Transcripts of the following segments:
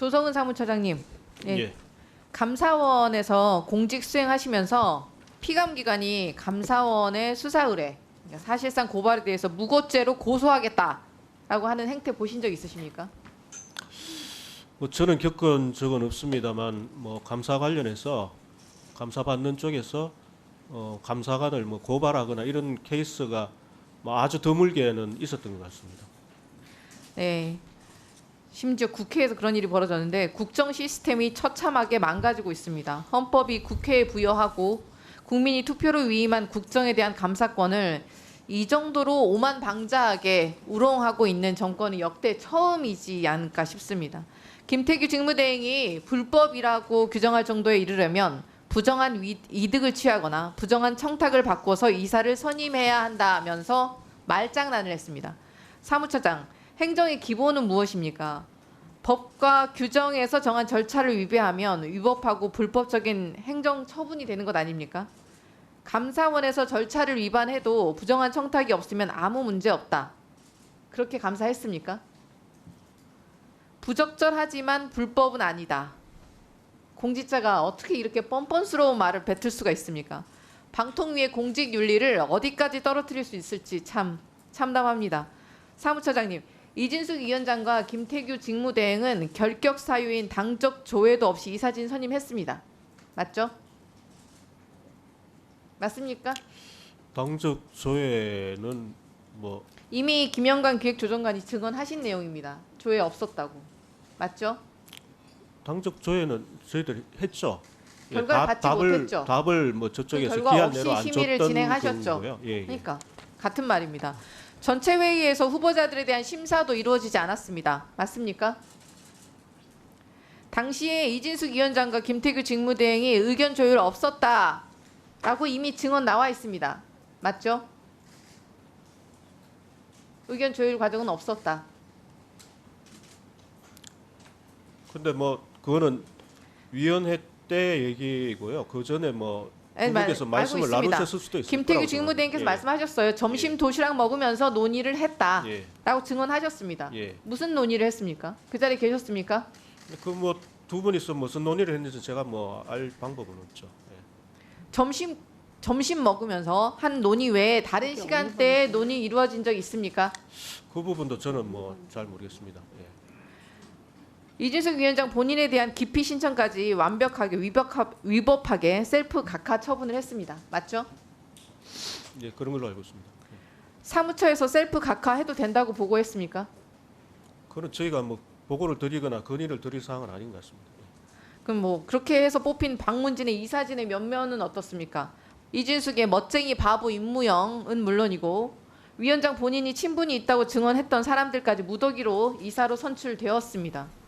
조성은 사무처장님, 예, 예. 감사원에서 공직 수행하시면서 피감기관이 감사원의 수사 의뢰, 그러니까 사실상 고발에 대해서 무고죄로 고소하겠다라고 하는 행태 보신 적 있으십니까? 뭐 저는 겪은 적은 없습니다만 뭐 감사 관련해서 감사 받는 쪽에서 감사관을 뭐 고발하거나 이런 케이스가 뭐 아주 드물게는 있었던 것 같습니다. 네. 심지어 국회에서 그런 일이 벌어졌는데 국정 시스템이 처참하게 망가지고 있습니다. 헌법이 국회에 부여하고 국민이 투표로 위임한 국정에 대한 감사권을 이 정도로 오만방자하게 우롱하고 있는 정권이 역대 처음이지 않을까 싶습니다. 김태규 직무대행이 불법이라고 규정할 정도에 이르려면 부정한 이득을 취하거나 부정한 청탁을 받고서 이사를 선임해야 한다면서 말장난을 했습니다. 사무처장, 행정의 기본은 무엇입니까? 법과 규정에서 정한 절차를 위배하면 위법하고 불법적인 행정 처분이 되는 것 아닙니까? 감사원에서 절차를 위반해도 부정한 청탁이 없으면 아무 문제 없다. 그렇게 감사했습니까? 부적절하지만 불법은 아니다. 공직자가 어떻게 이렇게 뻔뻔스러운 말을 뱉을 수가 있습니까? 방통위의 공직 윤리를 어디까지 떨어뜨릴 수 있을지 참 참담합니다. 사무처장님, 이진숙 위원장과 김태규 직무대행은 결격 사유인 당적 조회도 없이 이사진 선임했습니다. 맞죠? 맞습니까? 당적 조회는 뭐 이미 김영관 기획조정관이 증언하신 내용입니다. 조회 없었다고. 맞죠? 당적 조회는 저희들이 했죠. 결과를 받지 못했죠. 답을 뭐 저쪽에서 결과 기한 없이 내로 안 심의를 줬던 진행하셨죠. 거고요. 예, 예. 그러니까 같은 말입니다. 전체 회의에서 후보자들에 대한 심사도 이루어지지 않았습니다. 맞습니까? 당시에 이진숙 위원장과 김태규 직무대행이 의견 조율 없었다라고 이미 증언 나와 있습니다. 맞죠? 의견 조율 과정은 없었다. 근데 뭐 그거는 위원회 때 얘기고요. 그 전에 뭐 네, 국회에서 알고 말씀을 있습니다. 나누셨을 수도 있을 김태규 거라고 직무대행께서 생각합니다. 말씀하셨어요. 점심 도시락 먹으면서 논의를 했다라고 예. 증언하셨습니다. 예. 무슨 논의를 했습니까? 그 자리에 계셨습니까? 그 뭐 두 분이서 무슨 논의를 했는지 제가 뭐 알 방법은 없죠. 예. 점심 먹으면서 한 논의 외에 다른 시간대에 논의 이루어진 적 있습니까? 그 부분도 저는 뭐 잘 모르겠습니다. 예. 이진숙 위원장 본인에 대한 기피 신청까지 완벽하게 위법하게 셀프 각하 처분을 했습니다. 맞죠? 예, 그런 걸로 알고 있습니다. 예. 사무처에서 셀프 각하해도 된다고 보고했습니까? 그건 저희가 뭐 보고를 드리거나 건의를 드릴 사항은 아닌 것 같습니다. 예. 그럼 뭐 그렇게 해서 뽑힌 박문진의 이사진의 면면은 어떻습니까? 이진숙의 멋쟁이 바보 임무영은 물론이고 위원장 본인이 친분이 있다고 증언했던 사람들까지 무더기로 이사로 선출되었습니다.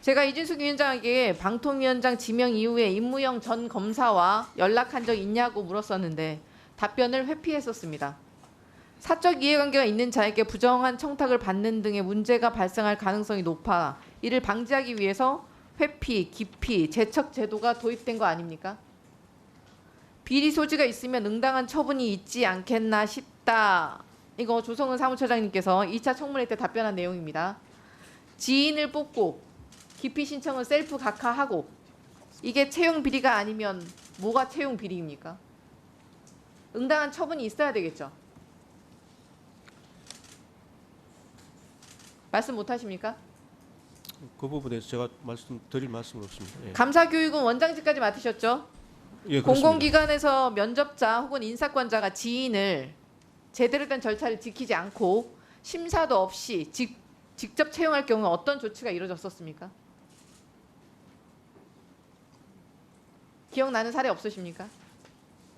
제가 이진숙 위원장에게 방통위원장 지명 이후에 임무영 전 검사와 연락한 적 있냐고 물었었는데 답변을 회피했었습니다. 사적 이해관계가 있는 자에게 부정한 청탁을 받는 등의 문제가 발생할 가능성이 높아 이를 방지하기 위해서 회피, 기피, 제척 제도가 도입된 거 아닙니까? 비리 소지가 있으면 응당한 처분이 있지 않겠나 싶다. 이거 조성은 사무처장님께서 2차 청문회 때 답변한 내용입니다. 지인을 뽑고 기피 신청은 셀프 각하하고 이게 채용 비리가 아니면 뭐가 채용 비리입니까? 응당한 처분이 있어야 되겠죠. 말씀 못 하십니까? 그 부분에서 제가 드릴 말씀은 없습니다. 예. 감사교육은 원장직까지 맡으셨죠? 예, 그렇습니다. 공공기관에서 면접자 혹은 인사권자가 지인을 제대로 된 절차를 지키지 않고 심사도 없이 직접 채용할 경우 어떤 조치가 이루어졌었습니까? 기억나는 사례 없으십니까?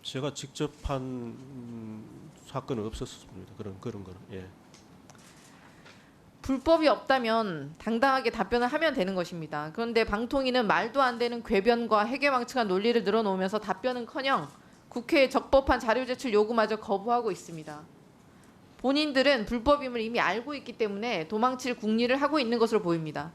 제가 직접 한 사건은 없었습니다. 그런 거는. 예. 불법이 없다면 당당하게 답변을 하면 되는 것입니다. 그런데 방통위는 말도 안 되는 궤변과 해괴망측한 논리를 늘어놓으면서 답변은커녕 국회에 적법한 자료 제출 요구마저 거부하고 있습니다. 본인들은 불법임을 이미 알고 있기 때문에 도망칠 궁리를 하고 있는 것으로 보입니다.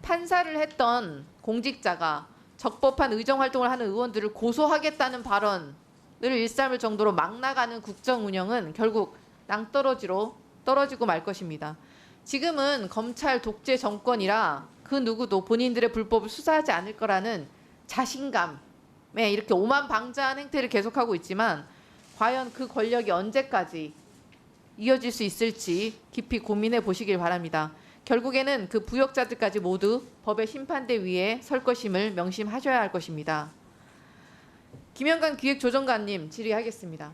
판사를 했던 공직자가 적법한 의정활동을 하는 의원들을 고소하겠다는 발언을 일삼을 정도로 막 나가는 국정 운영은 결국 낭떠러지로 떨어지고 말 것입니다. 지금은 검찰 독재 정권이라 그 누구도 본인들의 불법을 수사하지 않을 거라는 자신감에 이렇게 오만방자한 행태를 계속하고 있지만 과연 그 권력이 언제까지 이어질 수 있을지 깊이 고민해 보시길 바랍니다. 결국에는 그 부역자들까지 모두 법의 심판대 위에 설 것임을 명심하셔야 할 것입니다. 김영관 기획조정관님 질의하겠습니다.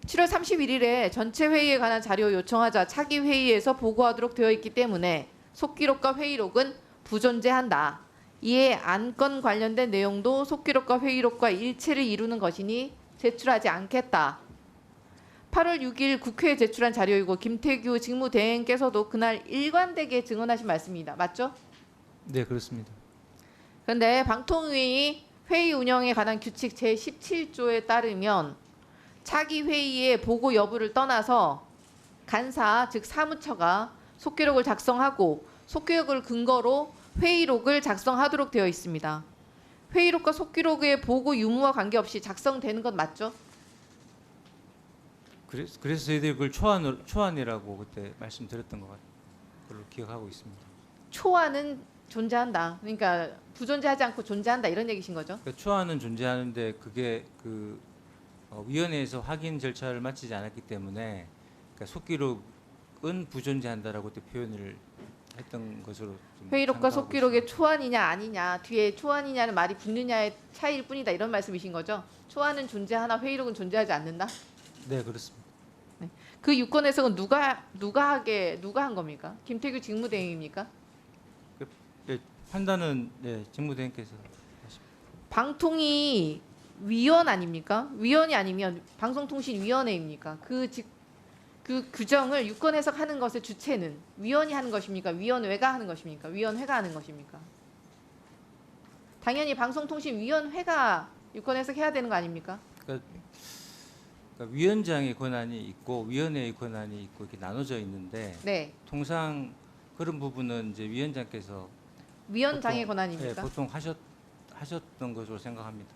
7월 31일에 전체 회의에 관한 자료 요청하자 차기 회의에서 보고하도록 되어 있기 때문에 속기록과 회의록은 부존재한다. 이에 안건 관련된 내용도 속기록과 회의록과 일체를 이루는 것이니 제출하지 않겠다. 8월 6일 국회에 제출한 자료이고 김태규 직무대행께서도 그날 일관되게 증언하신 말씀입니다. 맞죠? 네, 그렇습니다. 그런데 방통위 회의 운영에 관한 규칙 제17조에 따르면 차기 회의의 보고 여부를 떠나서 간사 즉 사무처가 속기록을 작성하고 속기록을 근거로 회의록을 작성하도록 되어 있습니다. 회의록과 속기록의 보고 유무와 관계없이 작성되는 건 맞죠? 그래서 저희들이 그걸 초안이라고 그때 말씀드렸던 것 걸로 기억하고 있습니다. 초안은 존재한다. 그러니까 부존재하지 않고 존재한다 이런 얘기신 거죠? 그러니까 초안은 존재하는데 그게 위원회에서 확인 절차를 마치지 않았기 때문에 그러니까 속기록은 부존재한다라고 그때 표현을 했던 것으로 좀 회의록과 생각하고 속기록의 있습니다. 초안이냐 아니냐 뒤에 초안이냐는 말이 붙느냐의 차이일 뿐이다 이런 말씀이신 거죠? 초안은 존재하나 회의록은 존재하지 않는다? 네, 그렇습니다. 그 유권 해석은 누가 한 겁니까? 김태규 직무대행입니까? 네, 판단은 네, 직무대행께서 하십니다. 방통위 위원 아닙니까? 위원이 아니면 방송통신위원회입니까? 그 규정을 유권 해석하는 것의 주체는 위원이 하는 것입니까? 위원회가 하는 것입니까? 위원회가 하는 것입니까? 당연히 방송통신위원회가 유권 해석해야 되는 거 아닙니까? 그러니까 위원장의 권한이 있고 위원회의 권한이 있고 이렇게 나눠져 있는데 네, 통상 그런 부분은 이제 위원장께서 위원장의 보통, 권한입니까? 네, 보통 하셨던 것으로 생각합니다.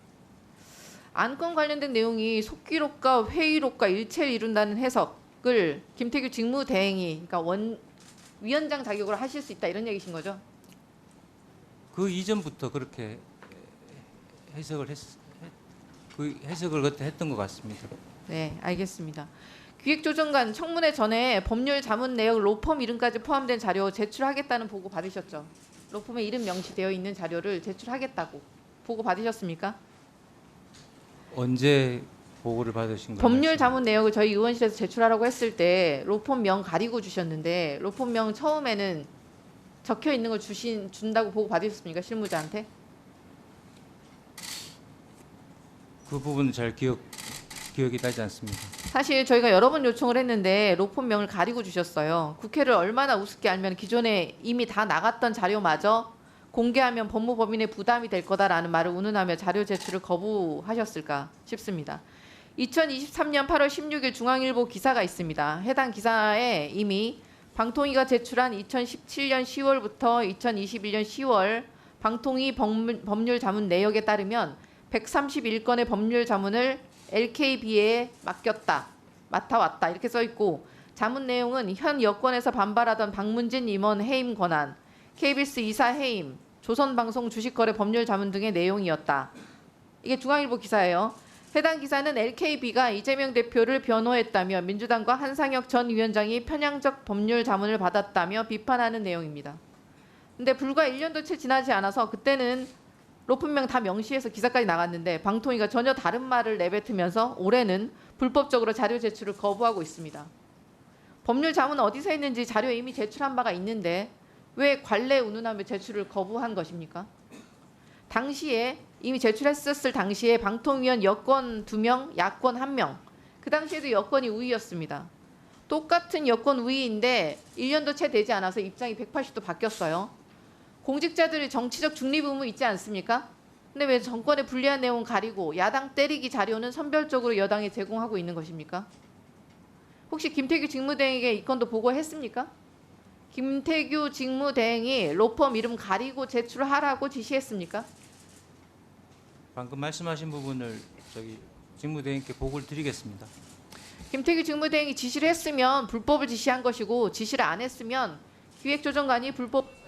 안건 관련된 내용이 속기록과 회의록과 일체를 이룬다는 해석을 김태규 직무대행이 그러니까 위원장 자격으로 하실 수 있다 이런 얘기신 거죠? 그 이전부터 그렇게 그 해석을 그때 했던 것 같습니다. 네, 알겠습니다. 기획조정관 청문회 전에 법률 자문 내역 로펌 이름까지 포함된 자료 제출하겠다는 보고 받으셨죠? 로펌의 이름 명시되어 있는 자료를 제출하겠다고 보고 받으셨습니까? 언제 보고를 받으신 거예요? 법률 자문 내역을 저희 의원실에서 제출하라고 했을 때 로펌 명 가리고 주셨는데 로펌 명 처음에는 적혀 있는 걸 준다고 보고 받으셨습니까? 실무자한테? 그 부분은 잘 기억이 나지 않습니다. 사실 저희가 여러 번 요청을 했는데 로펌 명을 가리고 주셨어요. 국회를 얼마나 우습게 알면 기존에 이미 다 나갔던 자료마저 공개하면 법무법인의 부담이 될 거다라는 말을 운운하며 자료 제출을 거부하셨을까 싶습니다. 2023년 8월 16일 중앙일보 기사가 있습니다. 해당 기사에 이미 방통위가 제출한 2017년 10월부터 2021년 10월 방통위 법률 자문 내역에 따르면 131건의 법률 자문을 LKB에 맡아왔다 이렇게 써 있고 자문 내용은 현 여권에서 반발하던 박문진 임원 해임 권한, KBS 이사 해임, 조선방송 주식거래 법률 자문 등의 내용이었다. 이게 중앙일보 기사예요. 해당 기사는 LKB가 이재명 대표를 변호했다며 민주당과 한상혁 전 위원장이 편향적 법률 자문을 받았다며 비판하는 내용입니다. 근데 불과 1년도 채 지나지 않아서 그때는 로펌명 다 명시해서 기사까지 나갔는데 방통위가 전혀 다른 말을 내뱉으면서 올해는 불법적으로 자료 제출을 거부하고 있습니다. 법률 자문은 어디서 했는지 자료에 이미 제출한 바가 있는데 왜 관례 운운하며 제출을 거부한 것입니까? 당시에 이미 제출했었을 당시에 방통위원 여권 2명, 야권 1명. 그 당시에도 여권이 우위였습니다. 똑같은 여권 우위인데 1년도 채 되지 않아서 입장이 180도 바뀌었어요. 공직자들의 정치적 중립 의무 있지 않습니까? 근데 왜 정권의 불리한 내용 가리고 야당 때리기 자료는 선별적으로 여당에 제공하고 있는 것입니까? 혹시 김태규 직무대행에게 이 건도 보고했습니까? 김태규 직무대행이 로펌 이름 가리고 제출하라고 지시했습니까? 방금 말씀하신 부분을 직무대행께 보고를 드리겠습니다. 김태규 직무대행이 지시를 했으면 불법을 지시한 것이고 지시를 안 했으면 기획조정관이 불법